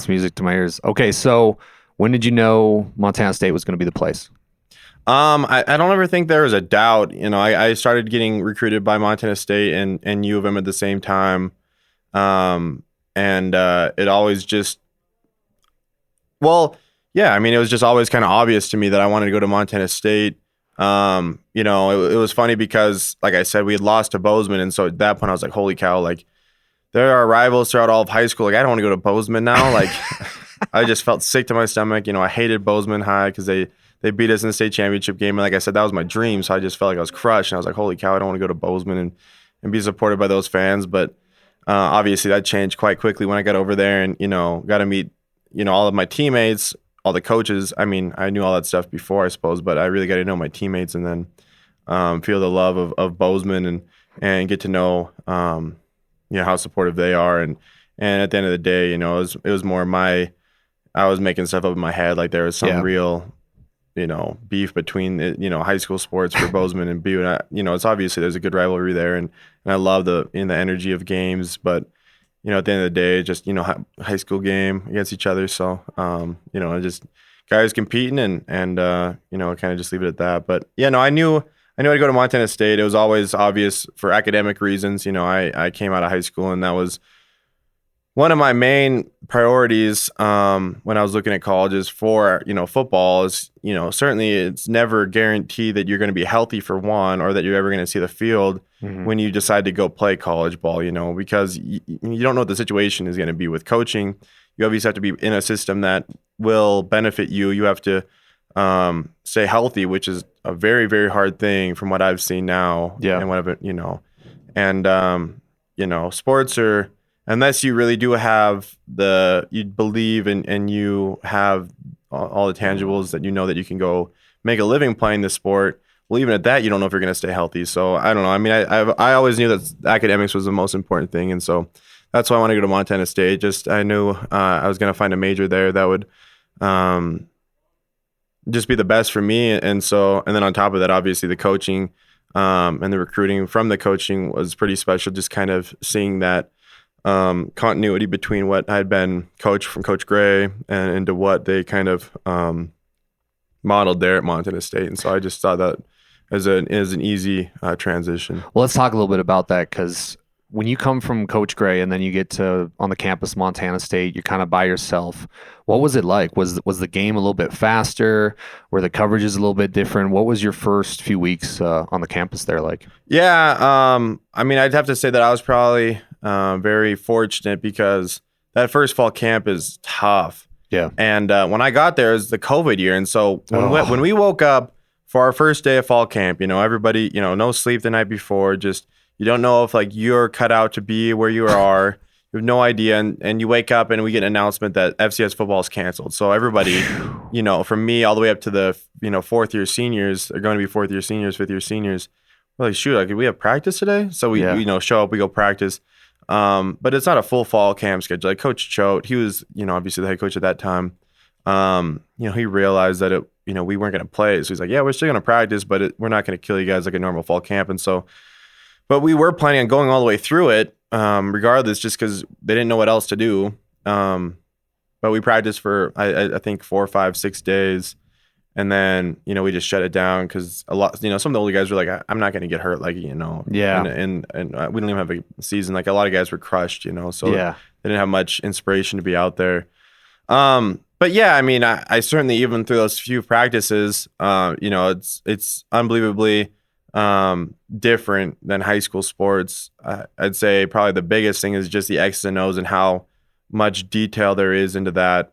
That's music to my ears. Okay, so when did you know Montana State was going to be the place? I don't ever think there was a doubt. I started getting recruited by Montana State and U of M at the same time. And it always just, well, yeah, I mean, it was just always kind of obvious to me that I wanted to go to Montana State. It was funny because, like I said, we had lost to Bozeman. And so at that point I was like, holy cow, like there are rivals throughout all of high school. Like I don't want to go to Bozeman now. Like I just felt sick to my stomach. I hated Bozeman High because they beat us in the state championship game. And like I said, that was my dream. So I just felt like I was crushed. And I was like, holy cow, I don't want to go to Bozeman and be supported by those fans. But obviously that changed quite quickly when I got over there and, got to meet, all of my teammates, all the coaches. I mean, I knew all that stuff before, I suppose, but I really got to know my teammates and then feel the love of Bozeman and get to know, how supportive they are. And at the end of the day, it was more I was making stuff up in my head. Like there was some real, beef between, high school sports for Bozeman and Butte. And it's obviously there's a good rivalry there. And I love the energy of games, but, at the end of the day, just, high school game against each other. So, just guys competing and kind of just leave it at that. But yeah, no, I knew I'd go to Montana State. It was always obvious for academic reasons. I came out of high school and that was one of my main priorities when I was looking at colleges for, football is, certainly it's never guaranteed that you're going to be healthy for one or that you're ever going to see the field when you decide to go play college ball, because you don't know what the situation is going to be with coaching. You obviously have to be in a system that will benefit you. You have to stay healthy, which is a very, very hard thing from what I've seen now. Yeah. And whatever, sports are, unless you really do have you believe and you have all the tangibles that that you can go make a living playing the sport. Well, even at that, you don't know if you're going to stay healthy. So I don't know. I mean, I always knew that academics was the most important thing. And so that's why I want to go to Montana State. Just I knew I was going to find a major there that would just be the best for me. And then on top of that, obviously the coaching and the recruiting from the coaching was pretty special. Just kind of seeing that continuity between what I'd been coached from Coach Gray and into what they kind of modeled there at Montana State. And so I just saw that as an easy transition. Well, let's talk a little bit about that, because when you come from Coach Gray and then you get to on the campus Montana State, you're kind of by yourself. What was it like? Was the game a little bit faster? Were the coverages a little bit different? What was your first few weeks on the campus there like? Yeah, I mean, I'd have to say that I was probably very fortunate because that first fall camp is tough. Yeah. And when I got there, it was the COVID year. And so when we woke up for our first day of fall camp, everybody, no sleep the night before, just you don't know if like you're cut out to be where you are. You have no idea. And you wake up and we get an announcement that FCS football is canceled. So everybody, from me all the way up to the, fourth year seniors, are going to be fourth year seniors, fifth year seniors. We're like, shoot, like, we have practice today? So we, show up, we go practice. But it's not a full fall camp schedule. Like Coach Choate, he was, obviously the head coach at that time. He realized that we weren't going to play. So he's like, yeah, we're still going to practice, but we're not going to kill you guys like a normal fall camp. And so, but we were planning on going all the way through it, regardless, just because they didn't know what else to do. But we practiced for, I think 4, 5, 6 days. And then, we just shut it down because a lot, some of the older guys were like, I'm not going to get hurt. Like, Yeah. And we didn't even have a season. Like a lot of guys were crushed, so they didn't have much inspiration to be out there. But yeah, I mean, I certainly, even through those few practices, it's unbelievably different than high school sports. I'd say probably the biggest thing is just the X's and O's and how much detail there is into that.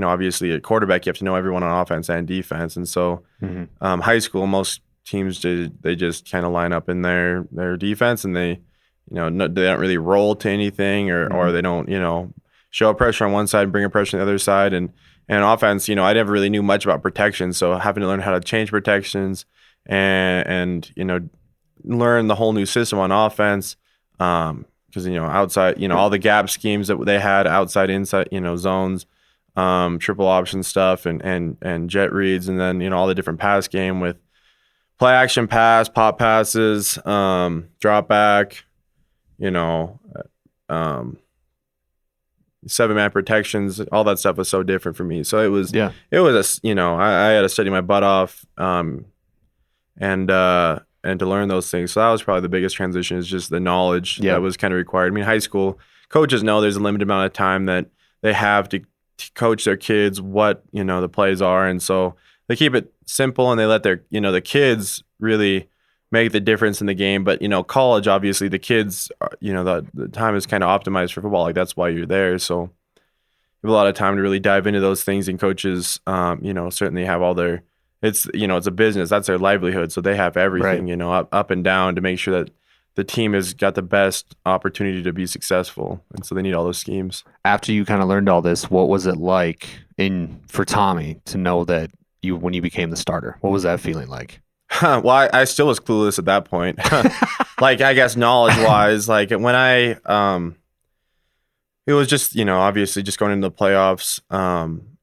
Obviously at quarterback, you have to know everyone on offense and defense. And so high school, most teams, they just kind of line up in their defense and they don't really roll to anything or they don't, show pressure on one side, bring a pressure on the other side. And offense, I never really knew much about protection. So having to learn how to change protections and learn the whole new system on offense. Because, outside, all the gap schemes that they had outside, inside, zones, triple option stuff and jet reads, and then all the different pass game with play action pass, pop passes, drop back, 7-man protections, all that stuff was so different for me. So Yeah. I had to study my butt off, and to learn those things. So that was probably the biggest transition, is just the knowledge Yeah. that was kind of required. I mean, high school coaches know there's a limited amount of time that they have to coach their kids what, the plays are. And so they keep it simple and they let their, the kids really make the difference in the game. But, college, obviously the kids, the time is kind of optimized for football. Like that's why you're there. So you have a lot of time to really dive into those things, and coaches, certainly have all their, it's a business, that's their livelihood, so they have everything, Right. up and down to make sure that the team has got the best opportunity to be successful, and so they need all those schemes. After you kind of learned all this, what was it like for Tommy to know that when you became the starter? What was that feeling like? Well, I still was clueless at that point. Like, I guess knowledge wise, like when it was just, obviously just going into the playoffs.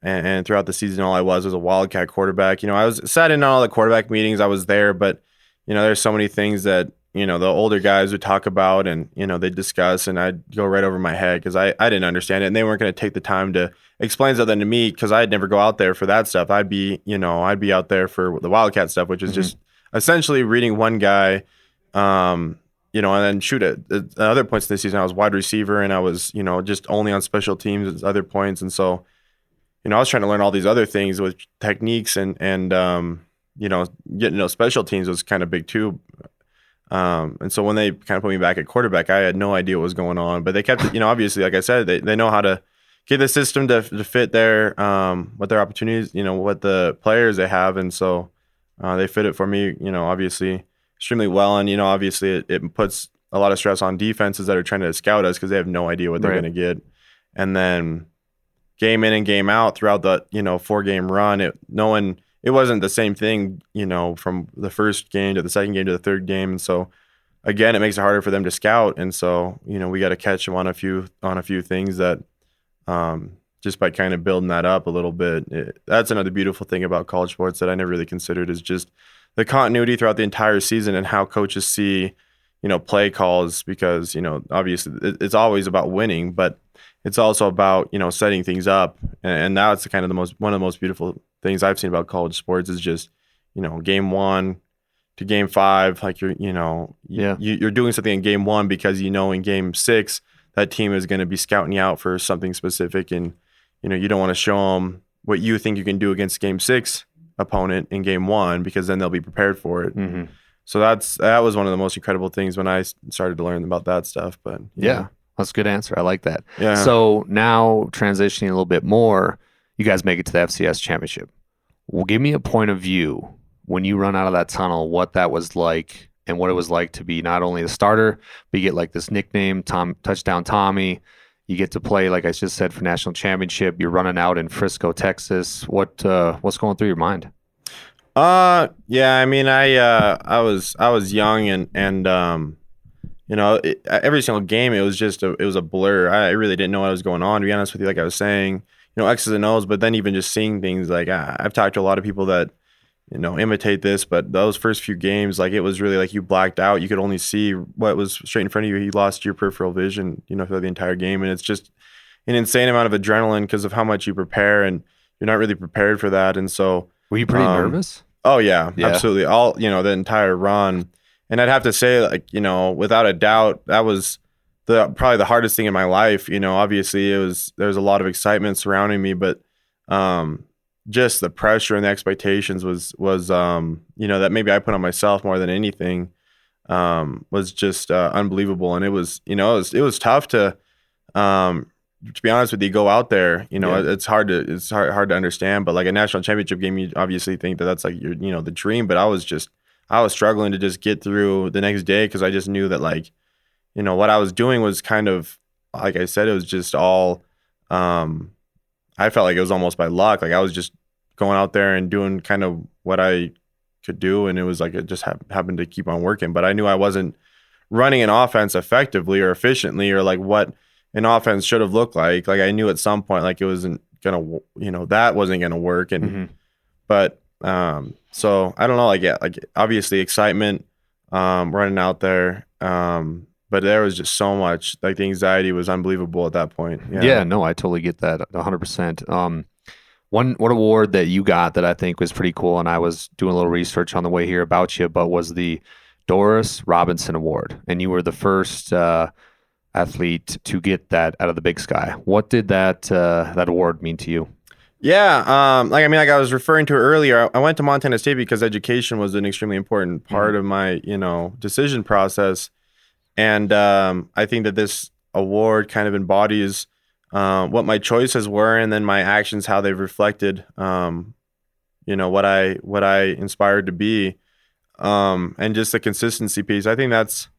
And throughout the season, all I was a wildcat quarterback. I was sat in on all the quarterback meetings. I was there, but there's so many things that the older guys would talk about, and they'd discuss, and I'd go right over my head because I didn't understand it, and they weren't going to take the time to explain something to me because I'd never go out there for that stuff. I'd be out there for the wildcat stuff, which is just essentially reading one guy. And then shoot at other points in the season, I was wide receiver, and I was, just only on special teams at other points. And so, I was trying to learn all these other things with techniques, and getting to know special teams was kind of big too. And so when they kind of put me back at quarterback, I had no idea what was going on, but they kept it, obviously, like I said, they know how to get the system to fit their, what their opportunities, what the players they have. And so, they fit it for me, obviously extremely well. And, obviously it puts a lot of stress on defenses that are trying to scout us because they have no idea what they're Right. going to get. And then game in and game out throughout the, 4-game run, it wasn't the same thing, from the first game to the second game to the third game. And so again, it makes it harder for them to scout. And so, we got to catch them on a few things that, just by kind of building that up a little bit. That's another beautiful thing about college sports that I never really considered, is just the continuity throughout the entire season and how coaches see, play calls, because, obviously it's always about winning, but it's also about, setting things up. And that's kind of one of the most beautiful things I've seen about college sports, is just, game 1 to game 5, like you're doing something in game 1 because, in game 6, that team is going to be scouting you out for something specific. And, you don't want to show them what you think you can do against game 6 opponent in game 1, because then they'll be prepared for it. Mm-hmm. So that was one of the most incredible things when I started to learn about that stuff. But Yeah, that's a good answer. I like that. Yeah. So now transitioning a little bit more, you guys make it to the FCS championship. Well, give me a point of view when you run out of that tunnel, what that was like, and what it was like to be not only the starter, but you get like this nickname, Touchdown Tommy. You get to play, like I just said, for national championship. You're running out in Frisco, Texas. What's going through your mind? Yeah, I mean, I was young, and every single game it was a blur. I really didn't know what was going on, to be honest with you. Like I was saying, X's and O's, but then even just seeing things, like I've talked to a lot of people that imitate this, but those first few games, like it was really like you blacked out. You could only see what was straight in front of you. You lost your peripheral vision, throughout the entire game. And it's just an insane amount of adrenaline because of how much you prepare, and you're not really prepared for that. And so, were you pretty nervous? Oh yeah, absolutely. All, the entire run. And I'd have to say, like, without a doubt, that was probably the hardest thing in my life. Obviously there was a lot of excitement surrounding me, but, just the pressure and the expectations was that maybe I put on myself more than anything, was just unbelievable. And it was tough to be honest with you, go out there, it's hard to understand, but like a national championship game, you obviously think that that's like your, the dream, but I was struggling to just get through the next day, because I just knew that, like, what I was doing was kind of, like I said, it was just all, I felt like it was almost by luck. Like I was just going out there and doing kind of what I could do, and it was like it just happened to keep on working. But I knew I wasn't running an offense effectively or efficiently, or like what an offense should have looked like. Like I knew at some point, like it wasn't gonna, that wasn't gonna work. And but so I don't know, like, yeah, like obviously excitement, running out there, but there was just so much, like the anxiety was unbelievable at that point. Yeah. Yeah, no, I totally get that 100%. One award that you got that I think was pretty cool, and I was doing a little research on the way here about you, but was the Doris Robinson Award, and you were the first athlete to get that out of the Big Sky. What did that award mean to you? Yeah, like I was referring to earlier, I went to Montana State because education was an extremely important part of my, decision process, and I think that this award kind of embodies what my choices were, and then my actions, how they've reflected, what I inspired to be, and just the consistency piece. I think that's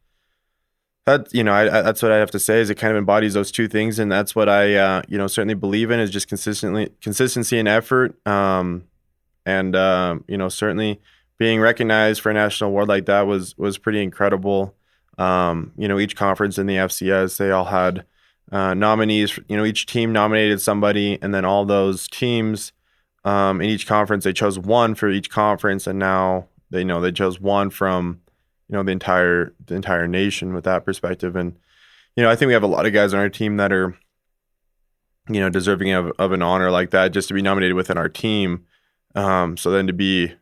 what I have to say is it kind of embodies those two things, and that's what I certainly believe in is just consistency and effort, and certainly being recognized for a national award like that was pretty incredible. Each conference in the FCS, they all had nominees. Each team nominated somebody, and then all those teams in each conference, they chose one for each conference, and now they chose one from the entire nation with that perspective. And I think we have a lot of guys on our team that are deserving of an honor like that, just to be nominated within our team. So then to be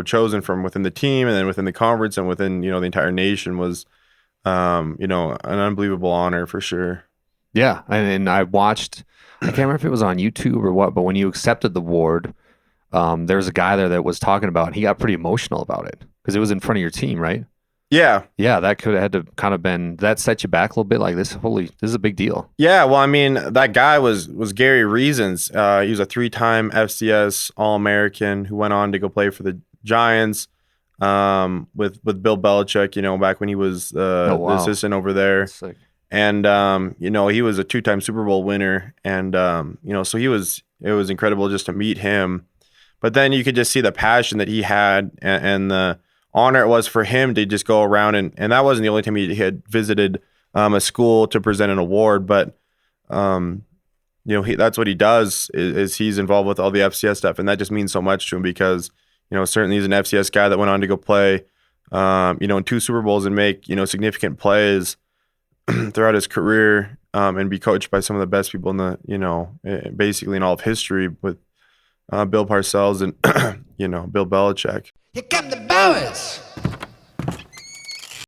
chosen from within the team and then within the conference and within the entire nation was an unbelievable honor for sure. Yeah, and I watched. I can't remember if it was on YouTube or what, but when you accepted the award, there was a guy there that was talking about, and he got pretty emotional about it because it was in front of your team, right? Yeah. Yeah, that could have had to kind of been, that set you back a little bit, like this is a big deal. Yeah, well, I mean, that guy was Gary Reasons. He was a 3-time FCS All-American who went on to go play for the Giants with Bill Belichick, back when he was the assistant over there. And he was a 2-time Super Bowl winner, and so it was incredible just to meet him. But then you could just see the passion that he had and the honor it was for him to just go around, and that wasn't the only time he had visited a school to present an award, but that's what he does is he's involved with all the FCS stuff, and that just means so much to him because certainly he's an FCS guy that went on to go play in 2 Super Bowls and make significant plays throughout his career, and be coached by some of the best people in the basically in all of history with Bill Parcells and Bill Belichick. Here come the boys.